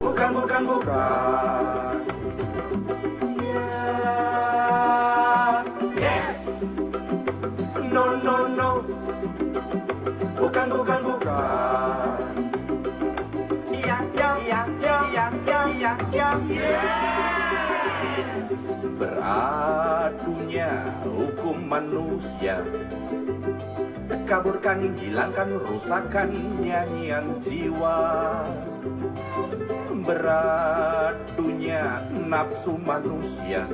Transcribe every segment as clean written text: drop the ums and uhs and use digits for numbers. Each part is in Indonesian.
bukan, bukan, bukan. Yeah. Yes. No, no, no. Bukan, bukan, bukan. Ya, ya, ya, ya, ya, ya, ya, ya. Yes. Beradunya hukum manusia, kaburkan, hilangkan, rusakkan nyanyian jiwa. Beradunya nafsu manusia,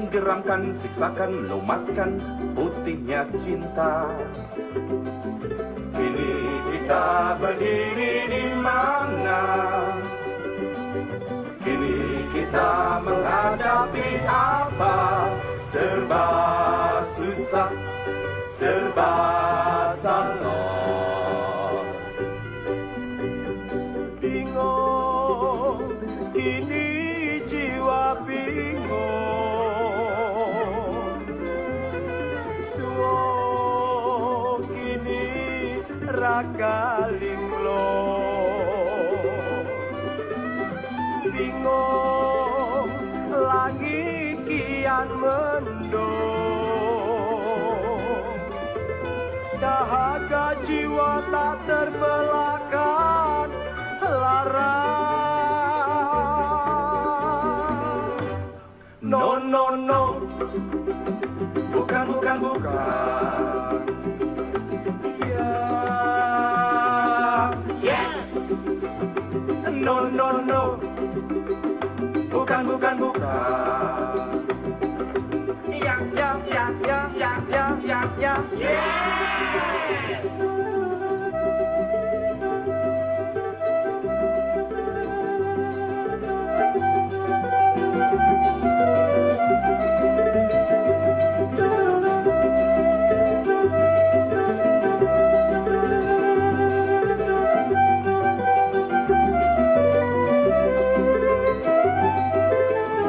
geramkan, siksakan, lumatkan putihnya cinta. Kini kita berdiri di mana? Kini kita menghadapi apa? Serba susah, serba salah. Bingung, kini jiwa bingung. Suo, kini raga linglung. Bingung, langit kian mendung. Dahaga jiwa tak terbelahkan larang. No, no, no. Bukan, bukan, bukan. Yeah. Yes. No, no, no. Bukan, bukan, bukan. Ya, ya, ya, ya, ya, ya, ya, ya. Yes.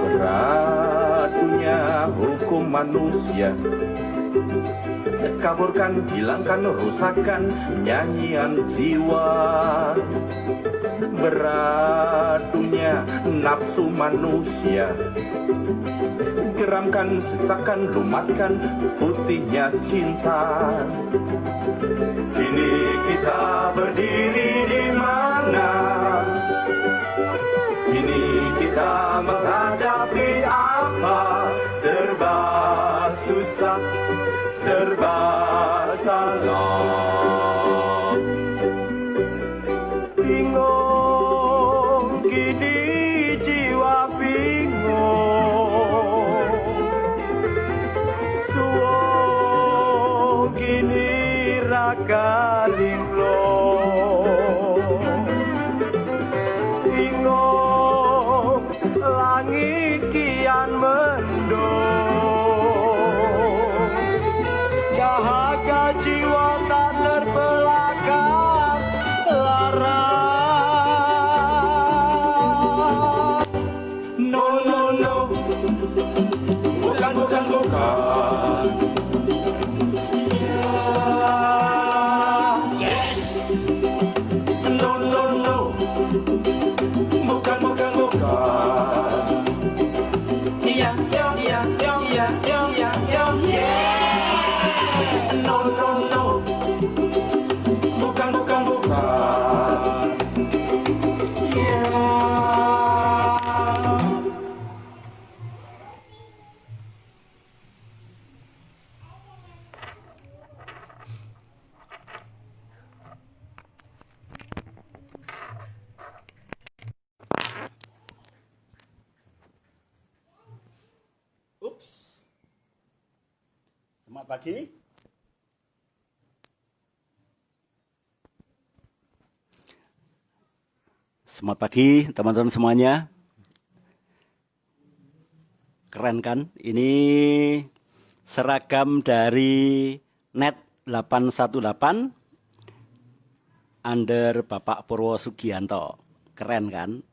Beratnya hukum manusia, kaburkan, hilangkan, rusakkan nyanyian jiwa. Beradunya nafsu manusia, geramkan, siksakan, lumatkan putihnya cinta. Kini kita berdiri di mana? Kini kita menghadapi apa? Serba susah, serba salah. Bingung, kini jiwa bingung. Suo, kini raga linglung. Bingung, langit kian mendung. Dahaga jiwa tak terbelahkan larang. No, no, no. Bukan, bukan, bukan. Yeah. Yes. No, no, no. Bukan, bukan, bukan. Ya, ya, ya, ya, ya, ya, ya, ya. Yeah. No, no, no. Bukan, bukan, bukan. Yeah. Ups. Selamat pagi. Selamat pagi teman-teman semuanya. Keren kan? Ini seragam dari Net 818 under Bapak Purwo Sugianto. Keren kan?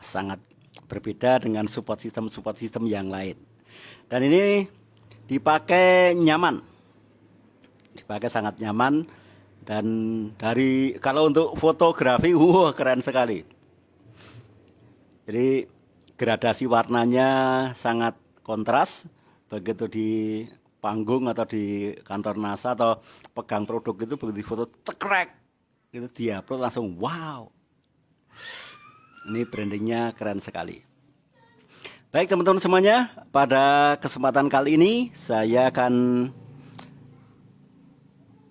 Sangat berbeda dengan support system yang lain. Dan ini dipakai nyaman, dipakai sangat nyaman. Dan dari kalau untuk fotografi, keren sekali. Jadi gradasi warnanya sangat kontras. Begitu di panggung atau di kantor NASA atau pegang produk itu begitu foto cekrek itu diupload langsung wow. Ini brandingnya keren sekali. Baik teman-teman semuanya, pada kesempatan kali ini saya akan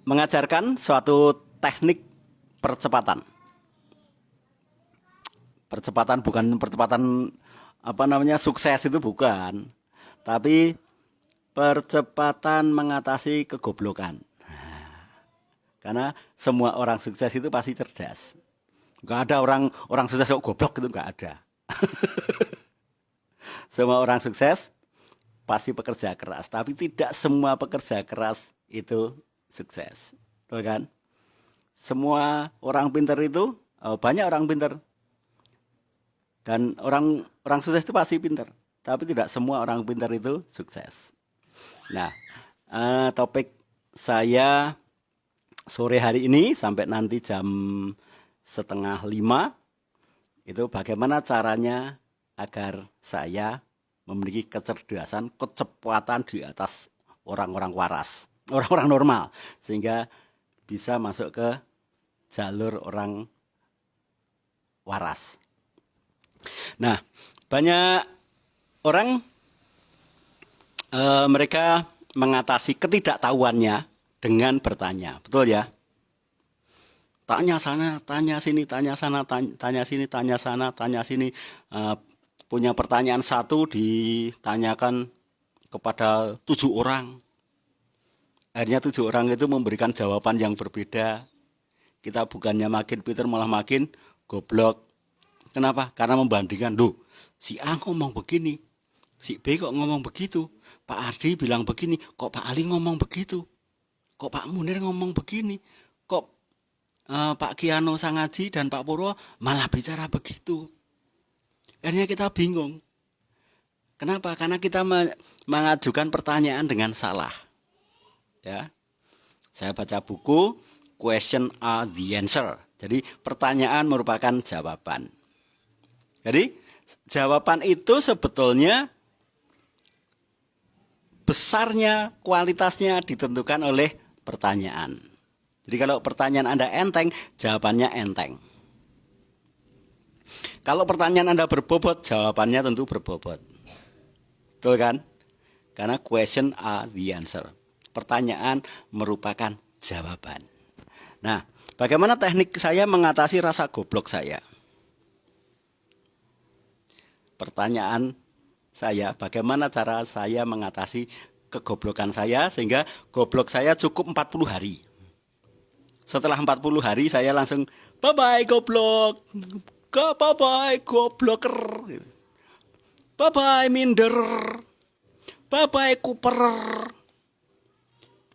mengajarkan suatu teknik percepatan. Percepatan bukan percepatan sukses, itu bukan. Tapi percepatan mengatasi kegoblokan. Karena semua orang sukses itu pasti cerdas. Nggak ada orang sukses kok goblok, itu nggak ada. Semua orang sukses pasti pekerja keras, tapi tidak semua pekerja keras itu sukses. Betul kan? Semua orang pintar itu, banyak orang pintar. Dan orang sukses itu pasti pintar, tapi tidak semua orang pintar itu sukses. Nah, topik saya sore hari ini sampai nanti jam 4:30 itu bagaimana caranya agar saya memiliki kecerdasan, kecepatan di atas orang-orang waras, orang-orang normal, sehingga bisa masuk ke jalur orang waras. Nah, banyak orang mereka mengatasi ketidaktahuannya dengan bertanya, betul ya? Tanya sana, tanya sini, tanya sana, tanya sini, tanya sana, tanya sini. Punya pertanyaan satu ditanyakan kepada 7 orang. Akhirnya 7 orang itu memberikan jawaban yang berbeda. Kita bukannya makin pintar malah makin goblok. Kenapa? Karena membandingkan. Loh, si A ngomong begini, si B kok ngomong begitu, Pak Ardi bilang begini, kok Pak Ali ngomong begitu, kok Pak Munir ngomong begini, kok Pak Kiano Sangaji dan Pak Purwo malah bicara begitu. Akhirnya kita bingung. Kenapa? Karena kita mengajukan pertanyaan dengan salah. Ya, saya baca buku Question are the answer. Jadi pertanyaan merupakan jawaban. Jadi jawaban itu sebetulnya besarnya, kualitasnya ditentukan oleh pertanyaan. Jadi kalau pertanyaan Anda enteng, jawabannya enteng. Kalau pertanyaan Anda berbobot, jawabannya tentu berbobot. Betul kan? Karena question are the answer. Pertanyaan merupakan jawaban. Nah, bagaimana teknik saya mengatasi rasa goblok saya? Pertanyaan saya, bagaimana cara saya mengatasi kegoblokan saya sehingga goblok saya cukup 40 hari. Setelah 40 hari saya langsung bye-bye goblok, bye-bye gobloker, bye-bye minder, bye-bye kuper,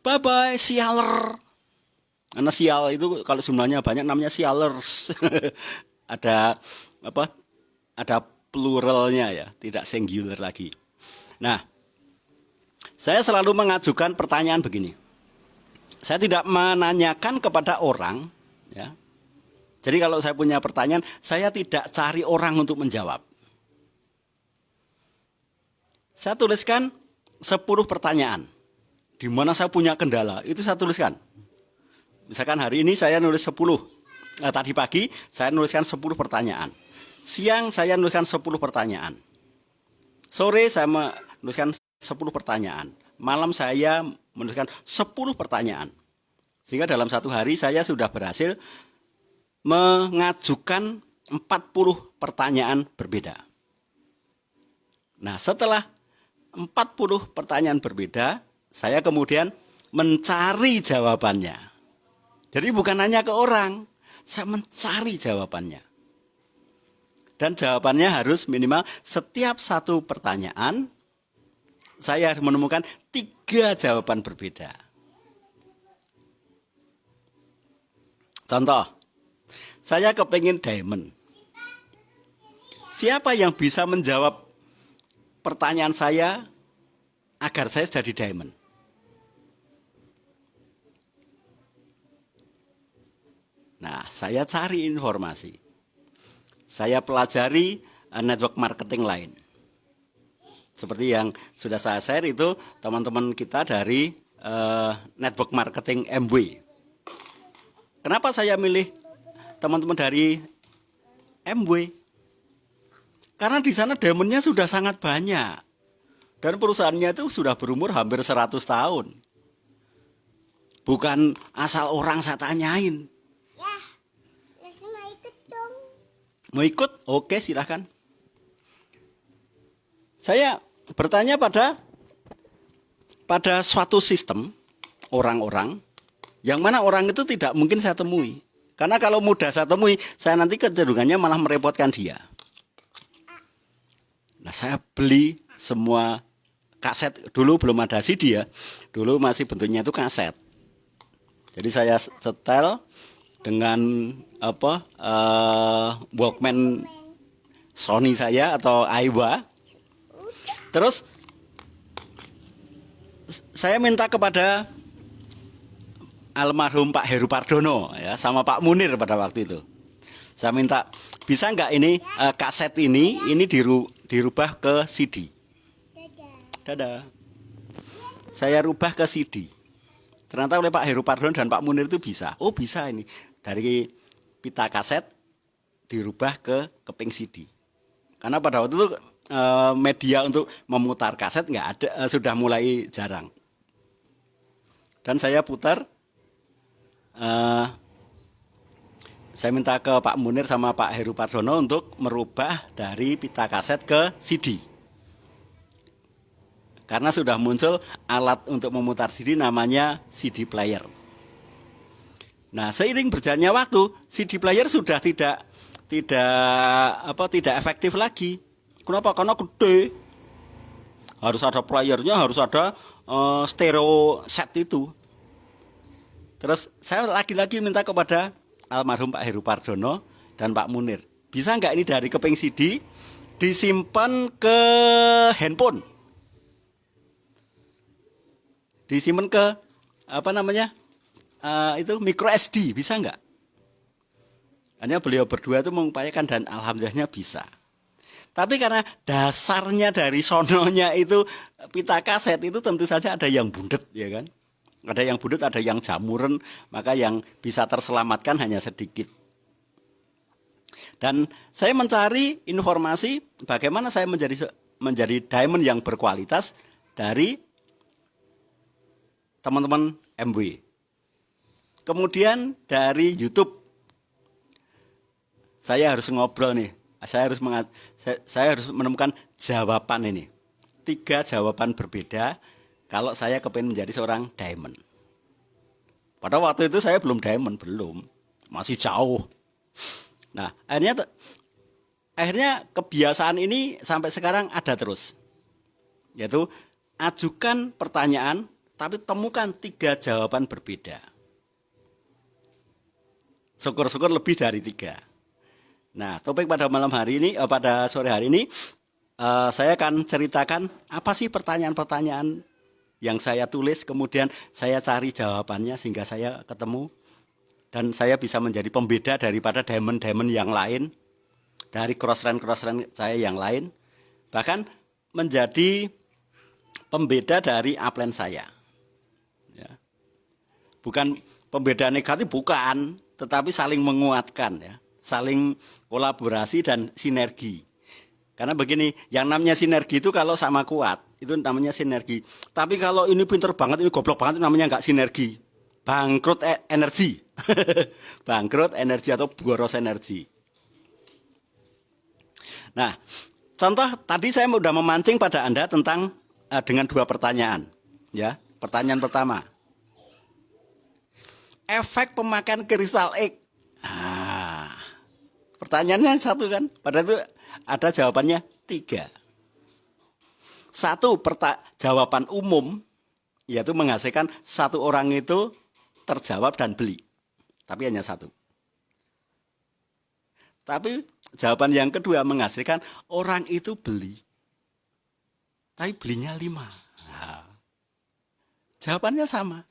bye-bye sialer. Karena sial itu kalau jumlahnya banyak namanya sialers. Ada apa? Ada pluralnya ya, tidak singular lagi. Nah, saya selalu mengajukan pertanyaan begini. Saya tidak menanyakan kepada orang, ya. Jadi kalau saya punya pertanyaan, saya tidak cari orang untuk menjawab. Saya tuliskan 10 pertanyaan. Di mana saya punya kendala, itu saya tuliskan. Misalkan hari ini saya nulis 10. Tadi pagi saya nuliskan 10 pertanyaan. Siang saya nuliskan 10 pertanyaan. Sore saya menuliskan 10 pertanyaan. Malam saya menuliskan 10 pertanyaan. Sehingga dalam satu hari saya sudah berhasil mengajukan 40 pertanyaan berbeda. Nah, setelah 40 pertanyaan berbeda, saya kemudian mencari jawabannya. Jadi bukan hanya ke orang, saya mencari jawabannya. Dan jawabannya harus minimal setiap satu pertanyaan saya harus menemukan 3 jawaban berbeda. Contoh, saya kepingin diamond. Siapa yang bisa menjawab pertanyaan saya agar saya jadi diamond? Nah, saya cari informasi. Saya pelajari network marketing lain. Seperti yang sudah saya share itu teman-teman kita dari network marketing MW. Kenapa saya milih teman-teman dari MW? Karena di sana diamondnya sudah sangat banyak. Dan perusahaannya itu sudah berumur hampir 100 tahun. Bukan asal orang saya tanyain. Ya, langsung mau ikut dong. Mau ikut? Oke, silahkan. Saya bertanya pada suatu sistem orang-orang yang mana orang itu tidak mungkin saya temui. Karena kalau mudah saya temui, saya nanti kecenderungannya malah merepotkan dia. Nah, saya beli semua kaset. Dulu belum ada CD ya. Dulu masih bentuknya itu kaset. Jadi saya setel dengan Walkman Sony saya atau Aiwa. Terus saya minta kepada almarhum Pak Heru Pardono ya, sama Pak Munir pada waktu itu. Saya minta, bisa nggak ini kaset ini dirubah ke CD. Dadah. Saya rubah ke CD. Ternyata oleh Pak Heru Pardono dan Pak Munir itu bisa. Oh, bisa ini. Dari pita kaset dirubah ke keping CD. Karena pada waktu itu media untuk memutar kaset nggak ada, sudah mulai jarang. Dan saya putar, saya minta ke Pak Munir sama Pak Heru Pardono untuk merubah dari pita kaset ke CD. Karena sudah muncul alat untuk memutar CD namanya CD player. Nah, seiring berjalannya waktu, CD player sudah tidak efektif lagi. Kenapa? Karena gede. Harus ada playernya, harus ada stereo set itu. Terus saya lagi-lagi minta kepada almarhum Pak Heru Pardono dan Pak Munir, bisa nggak ini dari keping CD disimpan ke handphone, disimpan ke itu micro SD, bisa nggak? Hanya beliau berdua itu mengupayakan dan alhamdulillahnya bisa. Tapi karena dasarnya dari sononya itu pita kaset itu tentu saja ada yang bundet, ya kan? Ada yang bundet, ada yang jamuran, maka yang bisa terselamatkan hanya sedikit. Dan saya mencari informasi bagaimana saya menjadi diamond yang berkualitas dari teman-teman MW. Kemudian dari YouTube, saya harus ngobrol nih. Saya harus menemukan jawaban ini. 3 jawaban berbeda kalau saya kepingin menjadi seorang diamond. Pada waktu itu saya belum diamond, belum. Masih jauh. Nah, akhirnya kebiasaan ini sampai sekarang ada terus. Yaitu ajukan pertanyaan tapi temukan 3 jawaban berbeda. Syukur-syukur lebih dari 3. Nah, topik pada malam hari ini, pada sore hari ini, saya akan ceritakan apa sih pertanyaan-pertanyaan yang saya tulis, kemudian saya cari jawabannya sehingga saya ketemu dan saya bisa menjadi pembeda daripada diamond-diamond yang lain, dari crossrun saya yang lain, bahkan menjadi pembeda dari upline saya. Ya. Bukan pembeda negatif, bukan, tetapi saling menguatkan, ya, saling kolaborasi dan sinergi. Karena begini, yang namanya sinergi itu kalau sama kuat, itu namanya sinergi. Tapi kalau ini pinter banget, ini goblok banget, itu namanya nggak sinergi. Bangkrut energi. Bangkrut energi atau boros energi. Nah, contoh tadi saya sudah memancing pada Anda tentang dengan 2 pertanyaan. Ya, pertanyaan pertama. Efek pemakaian kristal X. Pertanyaannya 1 kan, padahal itu ada jawabannya 3. 1 jawaban umum, yaitu menghasilkan 1 orang itu terjawab dan beli, tapi hanya 1. Tapi jawaban yang kedua menghasilkan orang itu beli, tapi belinya 5. Nah, jawabannya sama.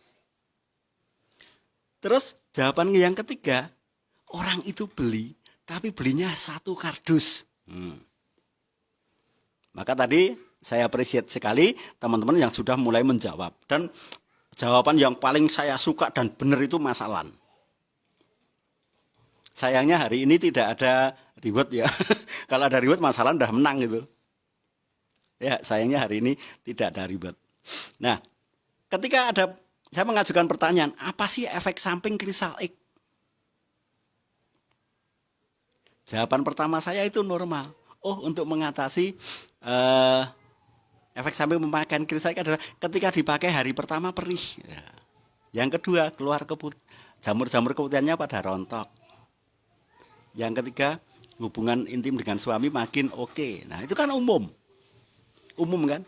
Terus jawaban yang ketiga, orang itu beli, tapi belinya 1 kardus. Maka tadi saya appreciate sekali teman-teman yang sudah mulai menjawab. Dan jawaban yang paling saya suka dan benar itu Mas Alan. Sayangnya hari ini tidak ada reward ya. Kalau ada reward Mas Alan udah menang gitu. Ya, sayangnya hari ini tidak ada reward. Nah, ketika saya mengajukan pertanyaan, apa sih efek samping kristal X? Jawaban pertama saya itu normal. Oh, untuk mengatasi efek samping pemakaian kristal X adalah ketika dipakai hari pertama perih. Ya. Yang kedua, keluar jamur-jamur keputihannya pada rontok. Yang ketiga, hubungan intim dengan suami makin oke. Nah, itu kan umum kan?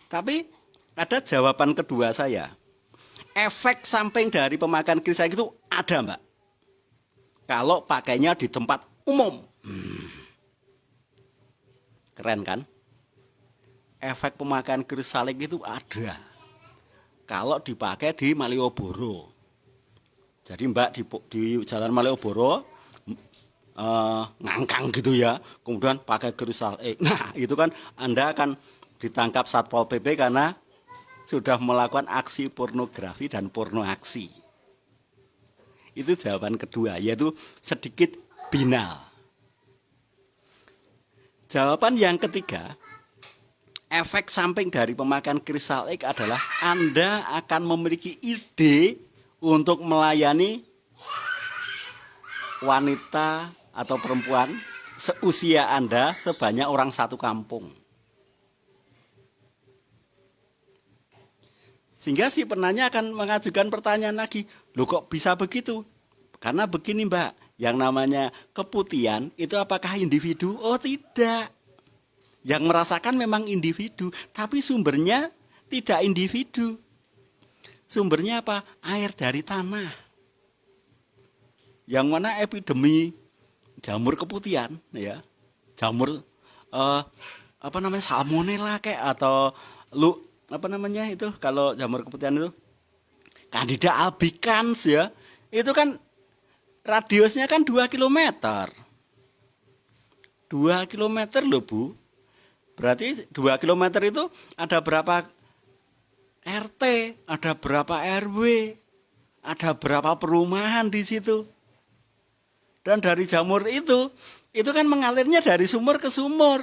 Tapi ada jawaban kedua saya. Efek samping dari pemakaian kristal itu ada, Mbak. Kalau pakainya di tempat umum. Keren kan? Efek pemakaian kristal itu ada. Kalau dipakai di Malioboro. Jadi Mbak di Jalan Malioboro ngangkang gitu ya, kemudian pakai kristal X. Nah, itu kan Anda akan ditangkap Satpol PP karena sudah melakukan aksi pornografi dan porno aksi. Itu jawaban kedua, yaitu sedikit binal. Jawaban yang ketiga, efek samping dari pemakaian kristal X adalah Anda akan memiliki ide untuk melayani wanita atau perempuan seusia Anda sebanyak orang satu kampung. Sehingga si penanya akan mengajukan pertanyaan lagi, loh kok bisa begitu? Karena begini Mbak, yang namanya keputihan itu apakah individu? Oh tidak. Yang merasakan memang individu, tapi sumbernya tidak individu. Sumbernya apa? Air dari tanah. Yang mana epidemi jamur keputihan, ya, jamur salmonella kayak atau itu kalau jamur keputihan itu Candida albicans ya, itu kan radiusnya kan 2 kilometer. 2 kilometer loh Bu. Berarti 2 kilometer itu ada berapa RT, ada berapa RW, ada berapa perumahan di situ. Dan dari jamur itu kan mengalirnya dari sumur ke sumur.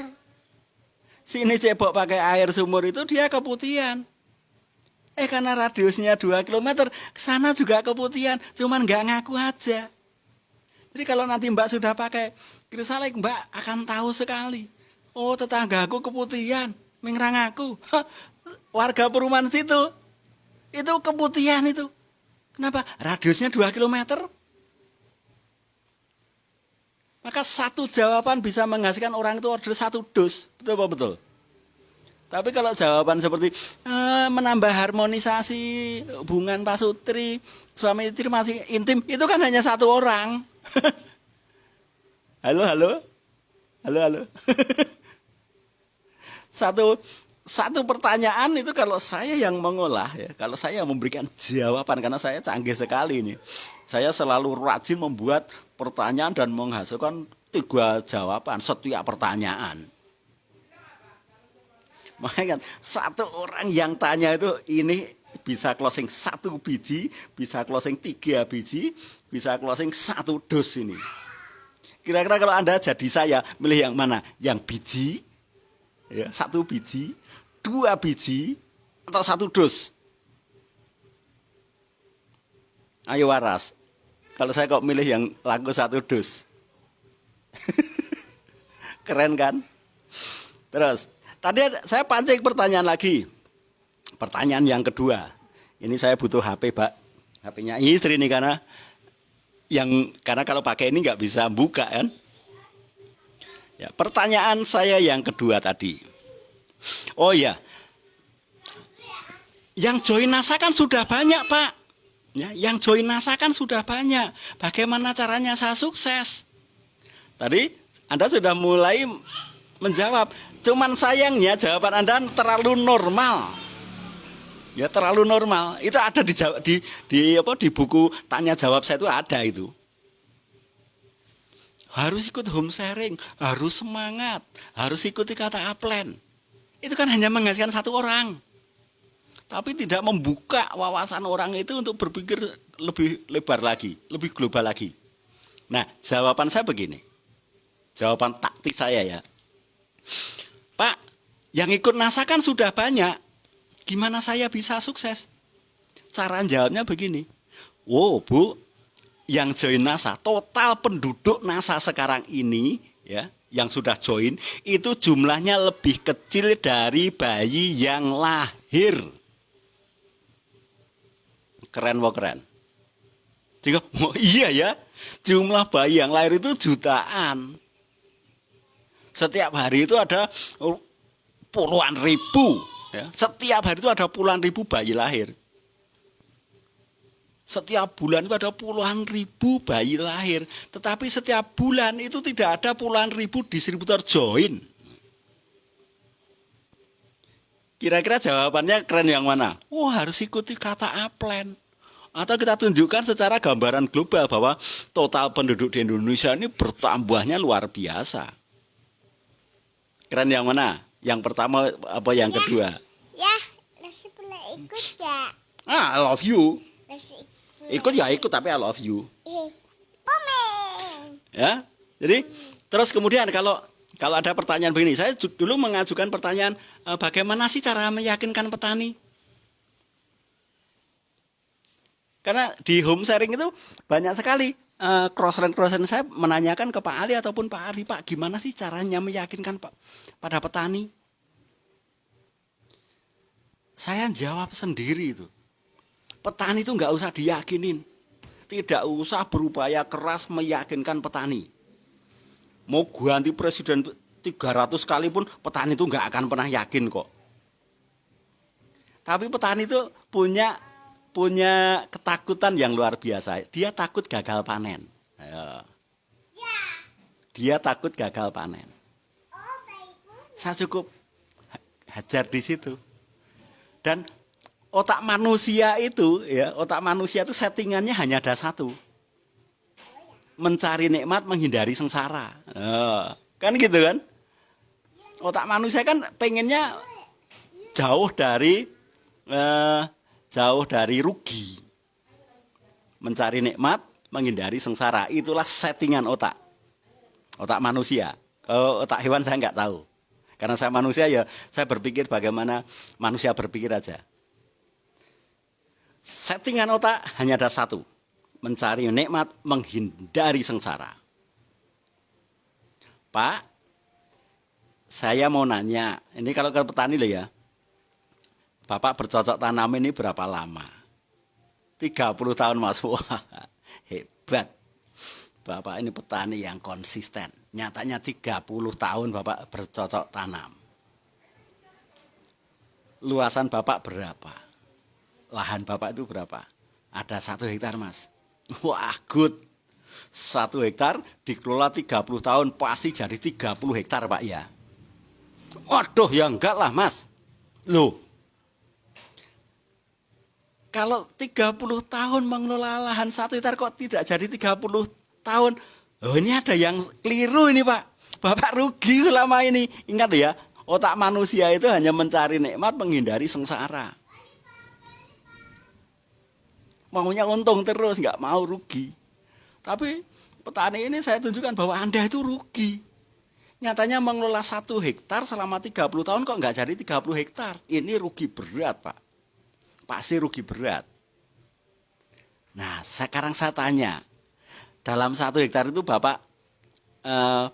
Sini cebok pakai air sumur itu dia keputihan. Karena radiusnya 2 km, ke sana juga keputihan, cuman nggak ngaku aja. Jadi kalau nanti Mbak sudah pakai kristal X, Mbak akan tahu sekali. Oh, tetanggaku keputihan, mengrang aku. Warga perumahan situ, itu keputihan itu. Kenapa? Radiusnya 2 km. Maka satu jawaban bisa menghasilkan orang itu order 1 dos. Betul apa betul? Tapi kalau jawaban seperti menambah harmonisasi hubungan pasutri, suami istri masih intim, itu kan hanya 1 orang. Halo. Satu pertanyaan itu kalau saya yang mengolah ya, kalau saya memberikan jawaban karena saya canggih sekali ini. Saya selalu rajin membuat pertanyaan dan menghasilkan 3 jawaban setiap pertanyaan. Makanya kan 1 orang yang tanya itu ini bisa closing 1 biji, bisa closing 3 biji, bisa closing 1 dos ini. Kira-kira kalau Anda jadi saya, milih yang mana? Yang biji, ya, 1 biji, 2 biji, atau 1 dos? Ayo waras. Kalau saya kok milih yang laku 1 dos. Keren kan? Terus, tadi saya pancing pertanyaan lagi. Pertanyaan yang kedua. Ini saya butuh HP, Pak. HP-nya istri nih karena kalau pakai ini nggak bisa buka kan? Ya, pertanyaan saya yang kedua tadi. Oh ya, yang join NASA kan sudah banyak Pak. Ya, yang join NASA kan sudah banyak. Bagaimana caranya saya sukses? Tadi Anda sudah mulai menjawab. Cuman sayangnya jawaban Anda terlalu normal. Ya terlalu normal. Itu ada di buku tanya jawab saya itu ada itu. harus ikut home sharing, harus semangat, harus ikuti kata Aplen. Itu kan hanya menghasilkan satu orang. Tapi tidak membuka wawasan orang itu untuk berpikir lebih lebar lagi, lebih global lagi. Nah, jawaban saya begini. Jawaban taktik saya ya. Pak, yang ikut NASA kan sudah banyak. Gimana saya bisa sukses? Cara jawabnya begini. Oh, Bu, yang join NASA, total penduduk NASA sekarang ini ya, yang sudah join itu jumlahnya lebih kecil dari bayi yang lahir. Keren wah keren. Jadi, oh iya ya, jumlah bayi yang lahir itu jutaan. Setiap hari itu ada puluhan ribu. Ya. Setiap hari itu ada puluhan ribu bayi lahir. Setiap bulan itu ada puluhan ribu bayi lahir. Tetapi setiap bulan itu tidak ada puluhan ribu distributor join. Kira-kira jawabannya keren yang mana? Oh, harus ikuti kata Aplen. Atau kita tunjukkan secara gambaran global bahwa total penduduk di Indonesia ini bertambahnya luar biasa. Keren yang mana? Yang pertama apa yang kedua? Ya, Lesti pernah ikut ya. I love you. Lesti Ikut ya ikut, tapi I love you. Komen. Ya, jadi terus kemudian kalau ada pertanyaan begini, saya dulu mengajukan pertanyaan, bagaimana sih cara meyakinkan petani? Karena di home sharing itu banyak sekali cross-run saya menanyakan ke Pak Ali ataupun Pak Ari, Pak, gimana sih caranya meyakinkan Pak pada petani? Saya jawab sendiri itu. Petani itu nggak usah diyakinin. Tidak usah berupaya keras meyakinkan petani. Mau ganti presiden 300 kali pun petani itu nggak akan pernah yakin kok. Tapi petani itu punya ketakutan yang luar biasa. Dia takut gagal panen. Dia takut gagal panen. Saya cukup hajar di situ. Dan otak manusia itu settingannya hanya ada satu. Mencari nikmat, menghindari sengsara. Kan gitu kan? Otak manusia kan pengennya jauh dari rugi. Mencari nikmat, menghindari sengsara. Itulah settingan otak manusia. Kalau otak hewan saya nggak tahu. Karena saya manusia ya, saya berpikir bagaimana manusia berpikir aja. Settingan otak hanya ada satu. Mencari nikmat, menghindari sengsara. Pak, saya mau nanya. Ini kalau ke petani loh ya. Bapak bercocok tanam ini berapa lama? 30 tahun Mas. Wah, hebat. Bapak ini petani yang konsisten. Nyatanya 30 tahun Bapak bercocok tanam. Luasan Bapak berapa? Lahan Bapak itu berapa? Ada 1 hektar Mas. Wah, good. 1 hektar dikelola 30 tahun pasti jadi 30 hektar Pak ya. Waduh, ya enggak lah Mas. Loh. Kalau 30 tahun mengelola lahan 1 hektar kok tidak jadi 30 tahun? Oh, ini ada yang keliru ini Pak. Bapak rugi selama ini. Ingat ya, otak manusia itu hanya mencari nikmat, menghindari sengsara. Maunya untung terus, nggak mau rugi. Tapi petani ini saya tunjukkan bahwa Anda itu rugi. Nyatanya mengelola 1 hektar selama 30 tahun kok nggak jadi 30 hektar. Ini rugi berat Pak. Pasti rugi berat. Nah, sekarang saya tanya. Dalam 1 hektar itu Bapak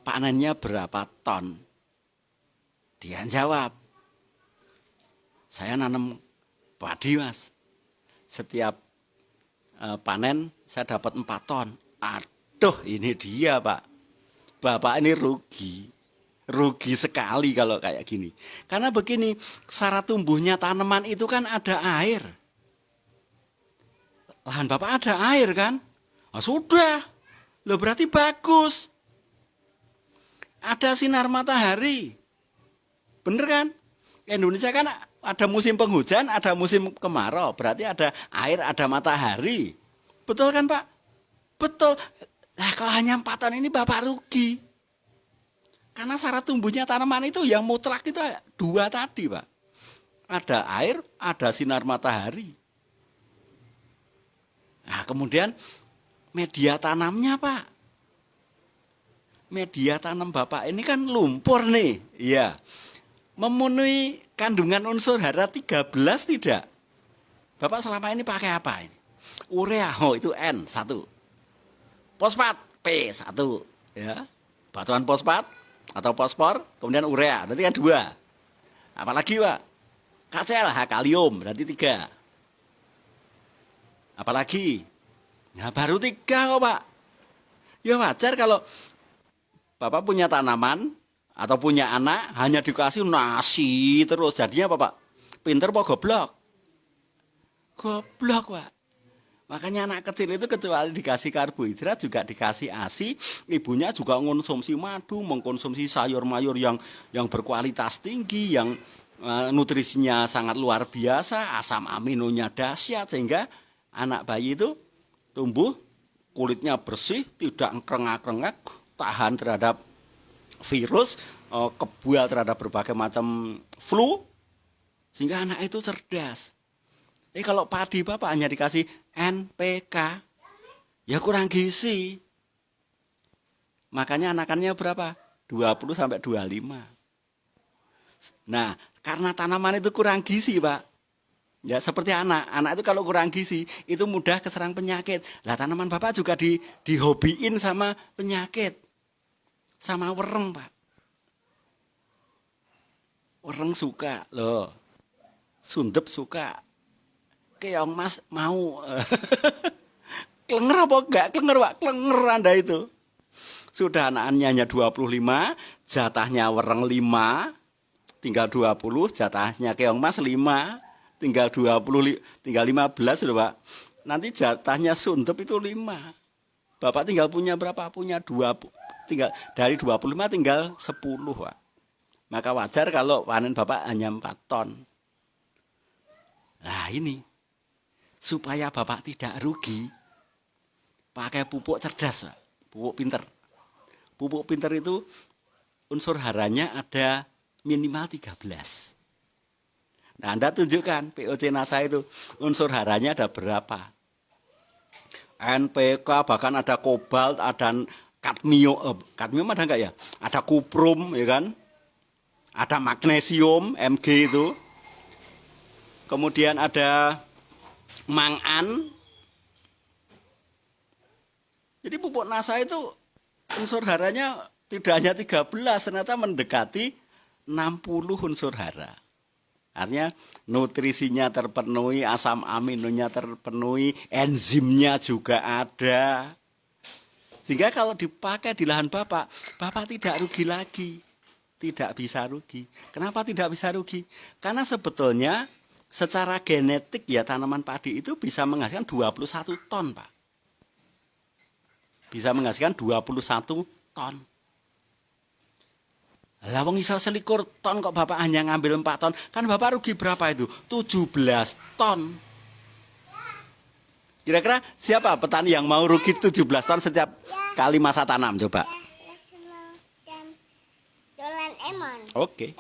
panennya berapa ton? Dia jawab. Saya nanam padi Mas. Setiap panen saya dapat 4 ton. Aduh, ini dia Pak. Bapak ini rugi sekali kalau kayak gini. Karena begini, syarat tumbuhnya tanaman itu kan ada air. Lahan Bapak ada air kan? Nah, sudah. Loh, berarti bagus. Ada sinar matahari. Bener kan? Indonesia kan ada musim penghujan, ada musim kemarau. Berarti ada air, ada matahari. Betul kan Pak? Betul. Nah, kalau hanya 4 ton ini Bapak rugi. Karena syarat tumbuhnya tanaman itu yang mutlak itu 2 tadi, Pak. Ada air, ada sinar matahari. Nah, kemudian media tanamnya, Pak. Media tanam Bapak ini kan lumpur nih. Iya. Memenuhi kandungan unsur hara 13 tidak? Bapak selama ini pakai apa ini? Urea, oh itu N, 1. Fosfat, P, 1. Ya. Batuan fosfat atau fosfor, kemudian urea, berarti kan 2. Apalagi, Pak? KCl, kalium, berarti 3. Apalagi? Nah, baru 3 kok, Pak. Ya wajar kalau Bapak punya tanaman atau punya anak hanya dikasih nasi terus. Jadinya apa, Pak? Pinter apa goblok? Goblok, Pak. Makanya anak kecil itu kecuali dikasih karbohidrat juga dikasih ASI, ibunya juga mengkonsumsi madu, mengkonsumsi sayur-mayur yang berkualitas tinggi, yang nutrisinya sangat luar biasa, asam aminonya dahsyat sehingga anak bayi itu tumbuh kulitnya bersih, tidak krengak-krengak, tahan terhadap virus, kebal terhadap berbagai macam flu, sehingga anak itu cerdas. Kalau padi Bapak hanya dikasih NPK, ya kurang gizi. Makanya anakannya berapa? 20 sampai 25. Nah, karena tanaman itu kurang gizi, Pak. Ya seperti anak itu kalau kurang gizi itu mudah keserang penyakit. Lah tanaman Bapak juga dihobiin sama penyakit. Sama wereng, Pak. Wereng suka loh. Sundep suka. Keong Mas mau. Klenger apa enggak? Klenger, Pak. Klenger Anda itu. Sudah anakannya hanya 25, jatahnya wereng 5, tinggal 20, jatahnya keong Mas 5, tinggal 20, tinggal 15 loh, Pak. Nanti jatahnya sundep itu 5. Bapak tinggal punya berapa? Punya 20. Tinggal dari 25 tinggal 10, Pak. Maka wajar kalau panen Bapak hanya 4 ton. Nah, ini supaya Bapak tidak rugi, pakai pupuk cerdas, Pak. Pupuk pinter. Pupuk pinter itu unsur haranya ada minimal 13. Nah, Anda tunjukkan POC NASA itu unsur haranya ada berapa. NPK, bahkan ada kobalt, ada kadmium, kadmium ada enggak ya? Ada kuprum, ya kan? Ada magnesium, Mg itu. Kemudian ada mangan. Jadi pupuk NASA itu unsur haranya tidak hanya 13, ternyata mendekati 60 unsur hara. Artinya nutrisinya terpenuhi, asam aminonya terpenuhi, enzimnya juga ada. Sehingga kalau dipakai di lahan Bapak, Bapak tidak rugi lagi. Tidak bisa rugi. Kenapa tidak bisa rugi? Karena sebetulnya secara genetik ya tanaman padi itu bisa menghasilkan 21 ton, Pak. Bisa menghasilkan 21 ton. Lah wong iso 21 ton kok Bapak hanya ngambil 4 ton. Kan Bapak rugi berapa itu? 17 ton. Kira-kira siapa petani yang mau rugi 17 ton setiap kali masa tanam coba? Oke.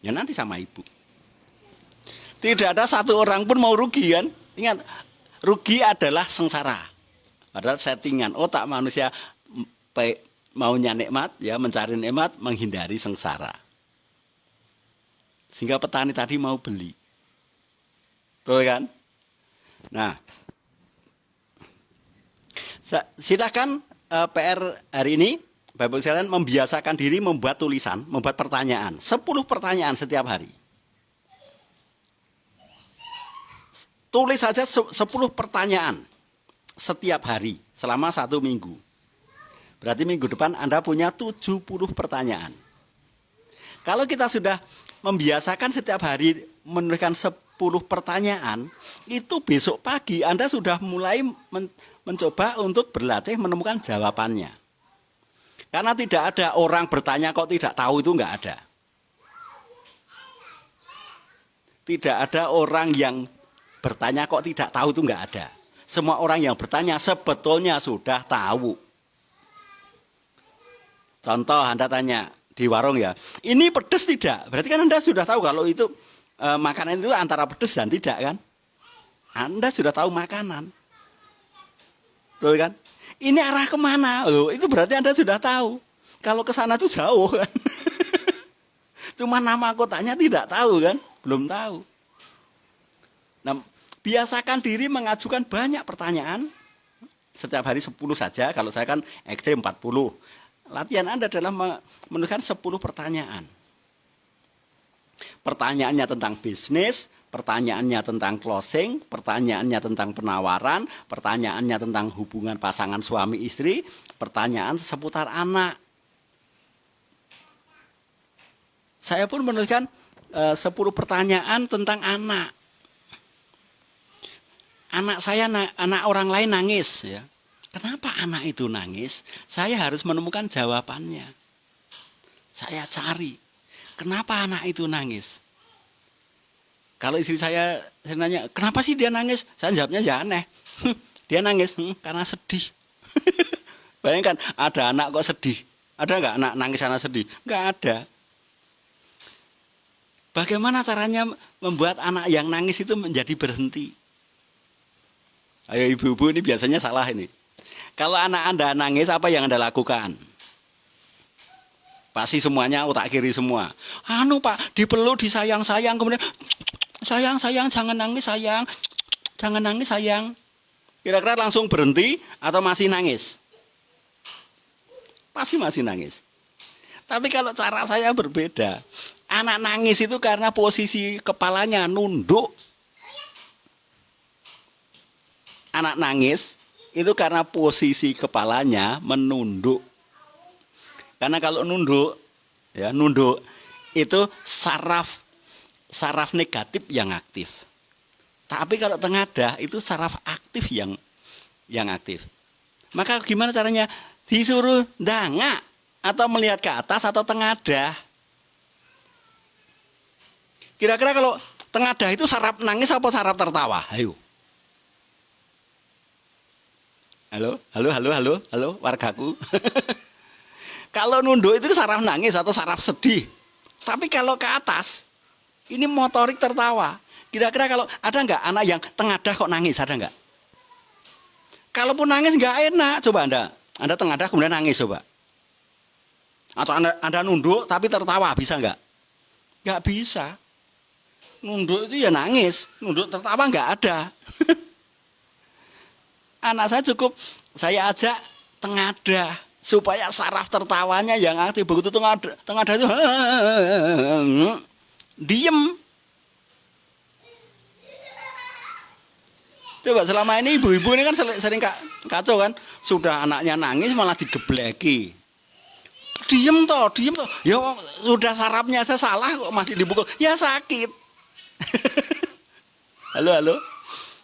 Ya nanti sama ibu. Tidak ada satu orang pun mau rugi kan? Ingat, rugi adalah sengsara. Padahal settingan otak manusia maunya nikmat, ya mencari nikmat, menghindari sengsara. Sehingga petani tadi mau beli. Betul kan? Nah, silakan PR hari ini, Bapak sekalian membiasakan diri membuat tulisan, membuat pertanyaan. 10 pertanyaan setiap hari. Tulis saja 10 pertanyaan setiap hari selama 1 minggu. Berarti minggu depan Anda punya 70 pertanyaan. Kalau kita sudah membiasakan setiap hari menuliskan 10 pertanyaan, itu besok pagi Anda sudah mulai mencoba untuk berlatih menemukan jawabannya. Karena tidak ada orang bertanya kok tidak tahu, itu enggak ada. Tidak ada orang yang bertanya kok tidak tahu, itu enggak ada. Semua orang yang bertanya sebetulnya sudah tahu. Contoh Anda tanya di warung ya, ini pedes tidak? Berarti kan Anda sudah tahu kalau itu makanan itu antara pedes dan tidak kan? Anda sudah tahu makanan. Betul kan? Ini arah kemana? Loh, itu berarti Anda sudah tahu. Kalau ke sana tuh jauh kan. Cuma nama kotanya tidak tahu kan? Belum tahu. Nah, biasakan diri mengajukan banyak pertanyaan. Setiap hari 10 saja. Kalau saya kan ekstrim 40. Latihan Anda adalah menuliskan 10 pertanyaan. Pertanyaannya tentang bisnis, pertanyaannya tentang closing, pertanyaannya tentang penawaran, pertanyaannya tentang hubungan pasangan suami istri, pertanyaan seputar anak. Saya pun menuliskan 10 pertanyaan tentang anak. Anak saya, anak orang lain nangis ya. Kenapa anak itu nangis? Saya harus menemukan jawabannya. Saya cari. Kenapa anak itu nangis? Kalau istri saya nanya, kenapa sih dia nangis? Saya jawabnya ya aneh. Dia nangis karena sedih. Bayangkan, ada anak kok sedih. Ada nggak anak nangis karena sedih? Nggak ada. Bagaimana caranya membuat anak yang nangis itu menjadi berhenti? Ayo ibu-ibu, ini biasanya salah ini. Kalau anak Anda nangis, apa yang Anda lakukan? Pasti semuanya otak kiri semua. Anu Pak, dipeluk, disayang-sayang, kemudian sayang, jangan nangis sayang, jangan nangis sayang. Kira-kira langsung berhenti atau masih nangis? Pasti masih nangis. Tapi kalau cara saya berbeda. Anak nangis itu karena posisi kepalanya nunduk. Anak nangis itu karena posisi kepalanya menunduk. Karena kalau nunduk, ya nunduk itu saraf negatif yang aktif. Tapi kalau tengadah itu saraf aktif yang aktif. Maka gimana caranya? Disuruh dangak atau melihat ke atas atau tengadah. Kira-kira kalau tengadah itu saraf nangis apa saraf tertawa? Ayo. Halo, wargaku. Kalau nunduk itu saraf nangis atau saraf sedih. Tapi kalau ke atas, ini motorik tertawa. Kira-kira kalau ada nggak anak yang tengadah kok nangis, ada nggak? Kalaupun nangis nggak enak, coba Anda tengadah kemudian nangis coba. Atau Anda nunduk tapi tertawa, bisa nggak? Nggak bisa. Nunduk itu ya nangis, nunduk tertawa nggak ada. Anak saya cukup saya ajak tengadah. Supaya saraf tertawanya yang aktif. Begitu tengadah itu diem. Coba selama ini ibu-ibu ini kan sering kacau kan. Sudah anaknya nangis malah digebleki. Diem toh. Ya sudah sarafnya saya salah kok masih dipukul. Ya sakit. Halo.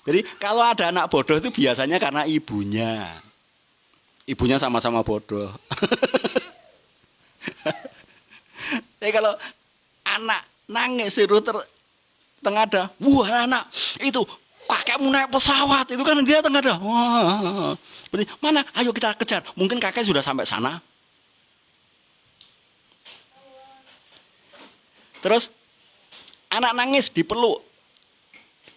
Jadi kalau ada anak bodoh itu biasanya karena ibunya. Ibunya sama-sama bodoh. Tapi kalau anak nangis suruh tengadah, wah anak itu kakekmu naik pesawat, itu kan dia tengadah. Wah, mana? Ayo kita kejar. Mungkin kakek sudah sampai sana. Terus anak nangis dipeluk.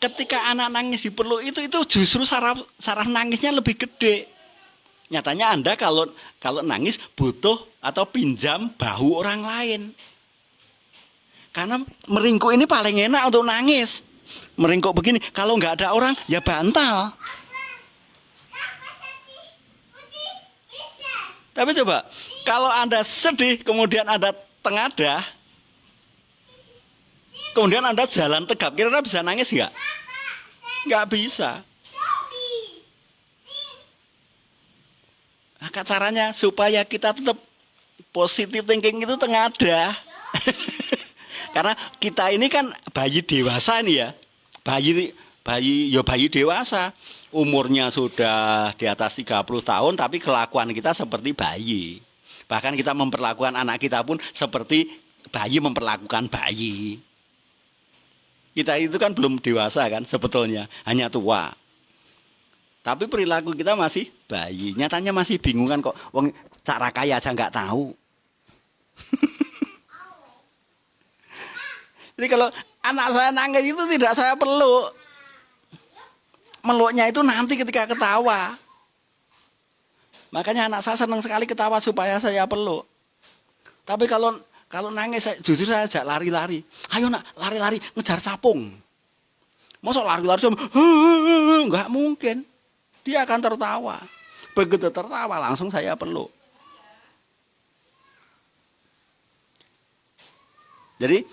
Ketika anak nangis dipeluk itu justru saraf nangisnya lebih gede. Nyatanya Anda kalau nangis butuh atau pinjam bahu orang lain. Karena meringkuk ini paling enak untuk nangis. Meringkuk begini, kalau nggak ada orang ya bantal. Tapi coba, kalau Anda sedih kemudian Anda tengadah, kemudian Anda jalan tegap, kira-kira bisa nangis nggak? Nggak bisa. Maka caranya supaya kita tetap positive thinking itu tengadah. Karena kita ini kan bayi dewasa nih ya. Bayi dewasa. Umurnya sudah di atas 30 tahun tapi kelakuan kita seperti bayi. Bahkan kita memperlakukan anak kita pun seperti bayi memperlakukan bayi. Kita itu kan belum dewasa kan sebetulnya, hanya tua. Tapi perilaku kita masih bayi. Nyatanya masih bingung kan kok. Wong cara kaya aja nggak tahu. Jadi kalau anak saya nangis itu tidak saya peluk. Meluknya itu nanti ketika ketawa. Makanya anak saya senang sekali ketawa supaya saya peluk. Tapi kalau nangis justru saya ajak lari-lari. Ayo nak, lari-lari ngejar capung. Masa lari-lari sama enggak mungkin. Dia akan tertawa. Begitu tertawa langsung saya peluk. Jadi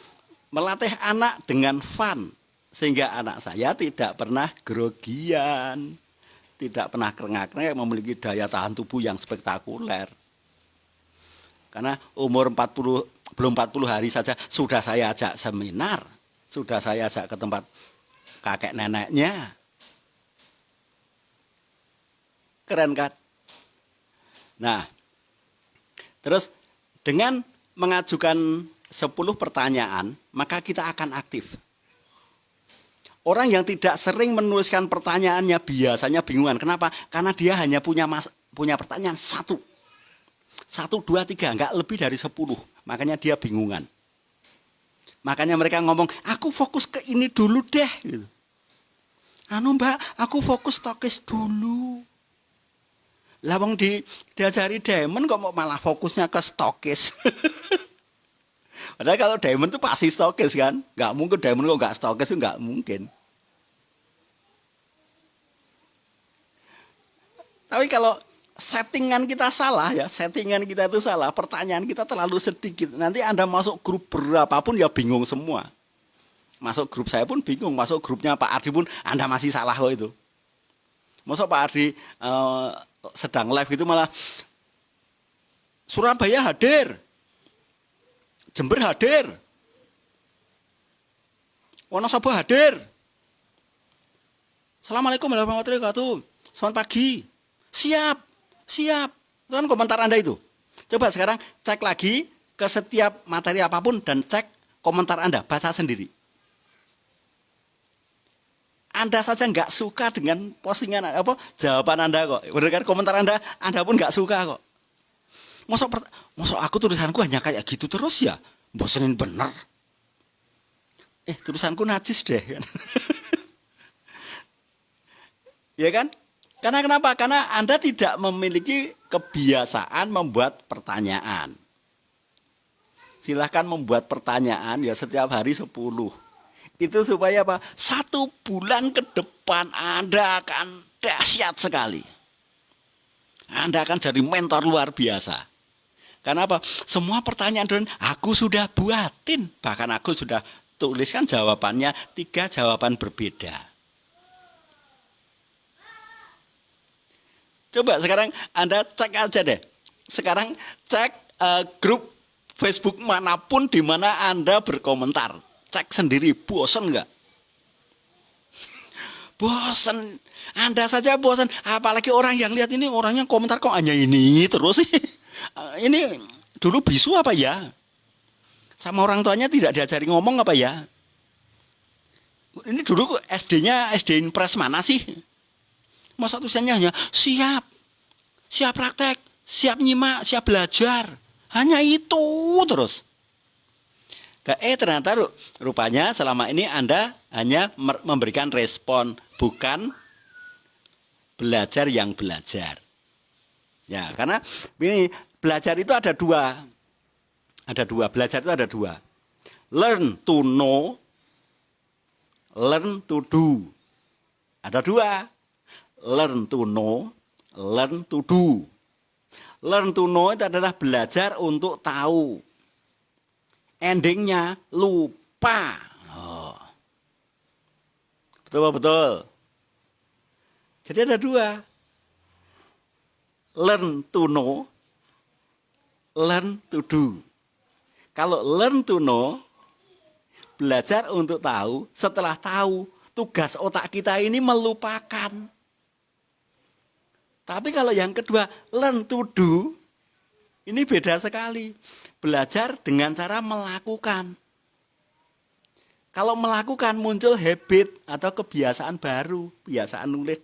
melatih anak dengan fun sehingga anak saya tidak pernah grogian. Tidak pernah kerengak-kerengak, memiliki daya tahan tubuh yang spektakuler. Karena umur 40, belum 40 hari saja sudah saya ajak seminar. Sudah saya ajak ke tempat kakek neneknya. Keren kan? Nah, terus dengan mengajukan 10 pertanyaan, maka kita akan aktif. Orang yang tidak sering menuliskan pertanyaannya biasanya bingungan. Kenapa? Karena dia hanya punya pertanyaan 1, 2, 3, enggak lebih dari 10. Makanya dia bingungan. Makanya mereka ngomong, aku fokus ke ini dulu deh. Gitu. Anu mbak, aku fokus stokis dulu. Lawang diajari diamond kok malah fokusnya ke stokis. Padahal kalau diamond itu pasti stokis kan. Nggak mungkin diamond kok nggak stokis itu nggak mungkin. Tapi kalau settingan kita salah ya, settingan kita itu salah, pertanyaan kita terlalu sedikit. Nanti Anda masuk grup berapapun ya bingung semua. Masuk grup saya pun bingung, masuk grupnya Pak Ardi pun Anda masih salah kok itu. Masuk Pak Ardi sedang live itu malah Surabaya hadir. Jember hadir. Wonosobo hadir. Assalamualaikum warahmatullahi wabarakatuh. Selamat pagi. Siap. Itu kan komentar Anda itu. Coba sekarang cek lagi ke setiap materi apapun dan cek komentar Anda. Baca sendiri. Anda saja nggak suka dengan postingan jawaban Anda kok. Benar kan komentar Anda pun nggak suka kok. Masa aku tulisanku hanya kayak gitu terus ya? Bosenin bener. Tulisanku najis deh. Ya kan? Karena kenapa? Karena Anda tidak memiliki kebiasaan membuat pertanyaan. Silahkan membuat pertanyaan ya setiap hari 10. Itu supaya apa? 1 bulan ke depan Anda akan dahsyat sekali. Anda akan jadi mentor luar biasa. Karena apa? Semua pertanyaan aku sudah buatin. Bahkan aku sudah tuliskan jawabannya 3 jawaban berbeda. Coba sekarang Anda cek aja deh. Sekarang cek grup Facebook manapun di mana Anda berkomentar. Cek sendiri, bosan nggak? Bosan. Anda saja bosan. Apalagi orang yang lihat ini orangnya komentar kok hanya ini terus sih. Ini dulu bisu apa ya? Sama orang tuanya tidak diajari ngomong apa ya? Ini dulu SD-nya SD Impres mana sih? Masa tulisannya hanya siap praktek, siap nyimak, siap belajar. Hanya itu terus. Ternyata rupanya selama ini Anda hanya memberikan respon, bukan belajar yang belajar. Ya, karena ini belajar itu ada 2. Ada 2, belajar itu ada 2. Learn to know, learn to do. Ada 2. Learn to know, learn to do. Learn to know itu adalah belajar untuk tahu. Endingnya lupa. Betul. Jadi ada 2. Learn to know, learn to do. Kalau learn to know, belajar untuk tahu, setelah tahu, tugas otak kita ini melupakan. Tapi kalau yang kedua, learn to do, ini beda sekali. Belajar dengan cara melakukan. Kalau melakukan muncul habit atau kebiasaan baru. Biasaan nulis,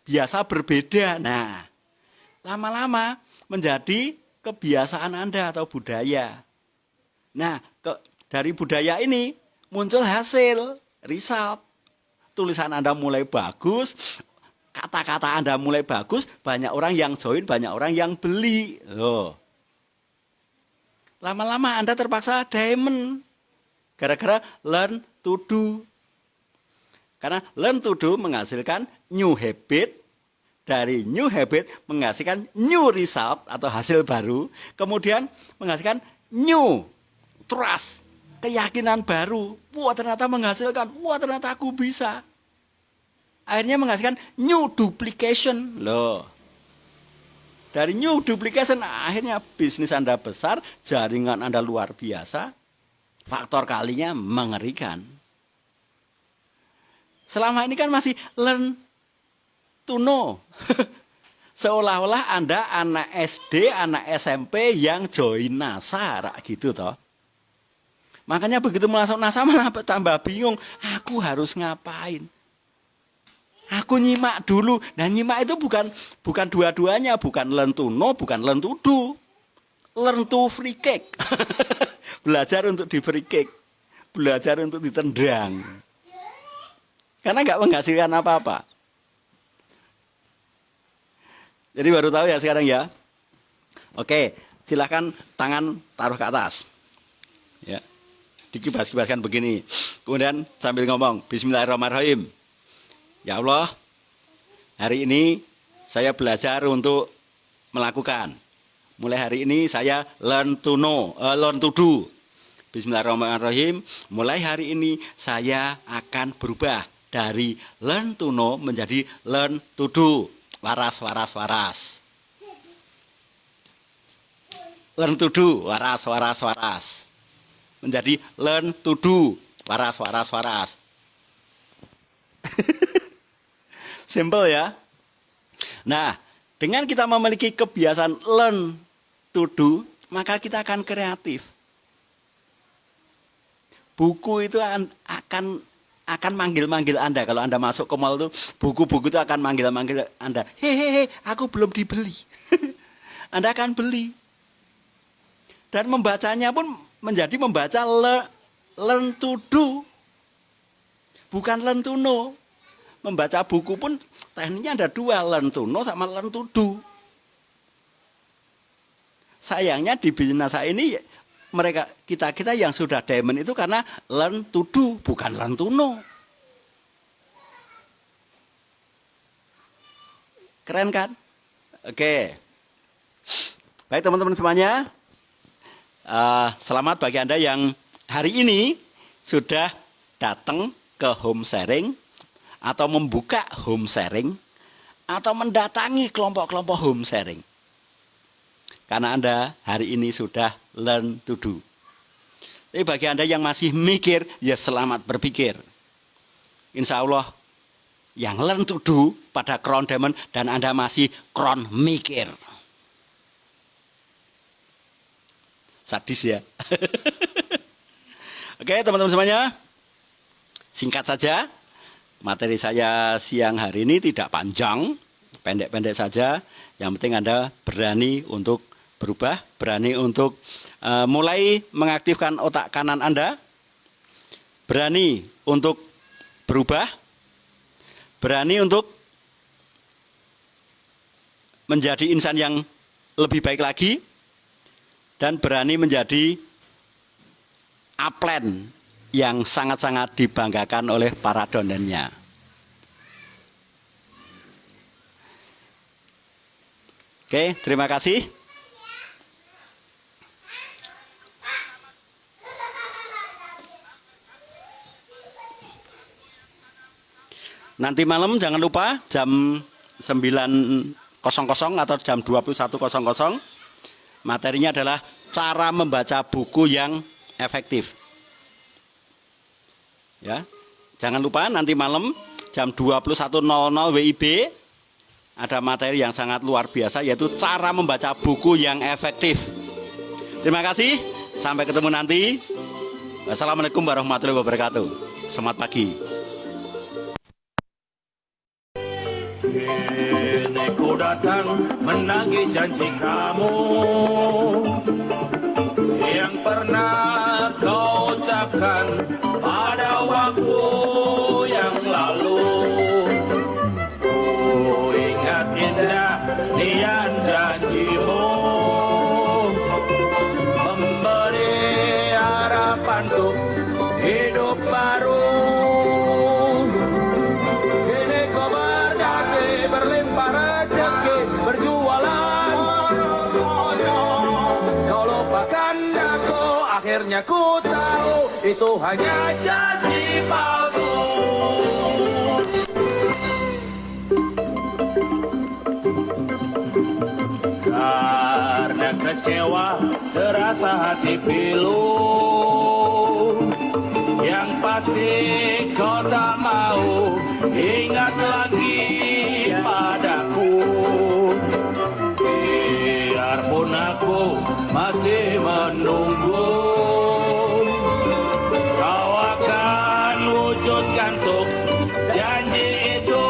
biasa berbeda. Nah, lama-lama menjadi kebiasaan Anda atau budaya. Nah, dari budaya ini muncul hasil, result. Tulisan Anda mulai bagus, kata-kata Anda mulai bagus, banyak orang yang join, banyak orang yang beli. Loh. Lama-lama Anda terpaksa diamond. Gara-gara learn to do. Karena learn to do menghasilkan new habit. Dari new habit menghasilkan new result atau hasil baru. Kemudian menghasilkan new trust, keyakinan baru. Wah ternyata menghasilkan, wah ternyata aku bisa. Akhirnya menghasilkan new duplication. Loh. Dari new duplication akhirnya bisnis Anda besar, jaringan Anda luar biasa. Faktor kalinya mengerikan. Selama ini kan masih learn to know. Seolah-olah Anda anak SD, anak SMP yang join NASA, gitu toh. Makanya begitu masuk NASA malah tambah bingung, aku harus ngapain? Aku nyimak dulu. Nah, nyimak itu bukan dua-duanya, bukan learn to know, bukan learn to do. Learn to free cake. Belajar untuk di free cake. Belajar untuk ditendang. Karena nggak menghasilkan apa-apa. Jadi baru tahu ya sekarang ya. Oke, silakan tangan taruh ke atas. Ya. Dikibas-kibaskan begini. Kemudian sambil ngomong, Bismillahirrahmanirrahim. Ya Allah, hari ini saya belajar untuk melakukan. Mulai hari ini saya learn to know, learn to do. Bismillahirrahmanirrahim. Mulai hari ini saya akan berubah dari learn to know menjadi learn to do. Waras, waras, waras. Learn to do, waras, waras, waras. Menjadi learn to do, waras, waras, waras. Simple ya. Nah, dengan kita memiliki kebiasaan learn to do, maka kita akan kreatif. Buku itu akan manggil-manggil Anda. Kalau Anda masuk ke mall itu, buku-buku itu akan manggil-manggil Anda. Hehehe, aku belum dibeli. Anda akan beli. Dan membacanya pun menjadi membaca learn to do. Bukan learn to know. Membaca buku pun tekniknya ada dua, learn to know sama learn to do. Sayangnya di bisnis ini kita yang sudah diamond itu karena learn to do, bukan learn to know. Keren kan? Oke. Baik teman-teman semuanya. Selamat bagi Anda yang hari ini sudah datang ke home sharing atau membuka home sharing atau mendatangi kelompok-kelompok home sharing. Karena Anda hari ini sudah learn to do. Tapi bagi Anda yang masih mikir, ya selamat berpikir. Insya Allah yang learn to do pada Crown Diamond dan Anda masih Crown mikir. Sadis ya. Oke teman-teman semuanya. Singkat saja. Materi saya siang hari ini tidak panjang. Pendek-pendek saja. Yang penting Anda berani untuk berubah, berani untuk mulai mengaktifkan otak kanan Anda, berani untuk berubah, berani untuk menjadi insan yang lebih baik lagi, dan berani menjadi upline yang sangat-sangat dibanggakan oleh para donennya. Oke, terima kasih. Nanti malam jangan lupa jam 9.00 atau jam 21.00 materinya adalah cara membaca buku yang efektif. Ya, jangan lupa nanti malam jam 21.00 WIB ada materi yang sangat luar biasa yaitu cara membaca buku yang efektif. Terima kasih, sampai ketemu nanti. Wassalamualaikum warahmatullahi wabarakatuh. Selamat pagi. Kini ku datang menagih janji kamu yang pernah kau ucapkan pada waktu yang lalu. Ku ingat indah niat janjimu memberi harapan untuk hidup baru. Kini kau berdasi berlimpah rezeki berjualan. Kau lupakan aku, akhirnya ku tahu itu hanya janji palsu. Karena kecewa terasa hati pilu, yang pasti kau tak mau ingat lagi padaku. Biarpun aku masih menunggu, kau akan wujudkan untuk janji itu.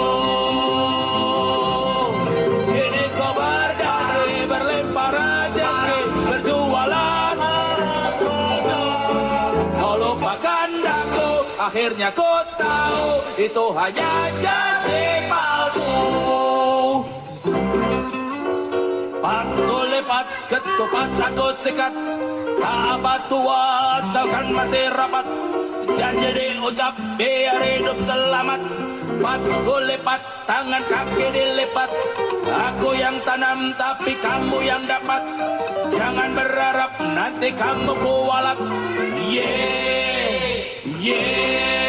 Kini kau berdasi berlimpah rezeki berjualan. Kau lupakan aku, akhirnya kau tahu itu hanya janji palsu. Patul lepat, ketupat aku sikat, tak apa tua asalkan masih rapat. Janji diucap biar hidup selamat. Patul lepat, tangan kaki dilipat. Aku yang tanam tapi kamu yang dapat. Jangan berharap nanti kamu kualat. Yeah, yeah.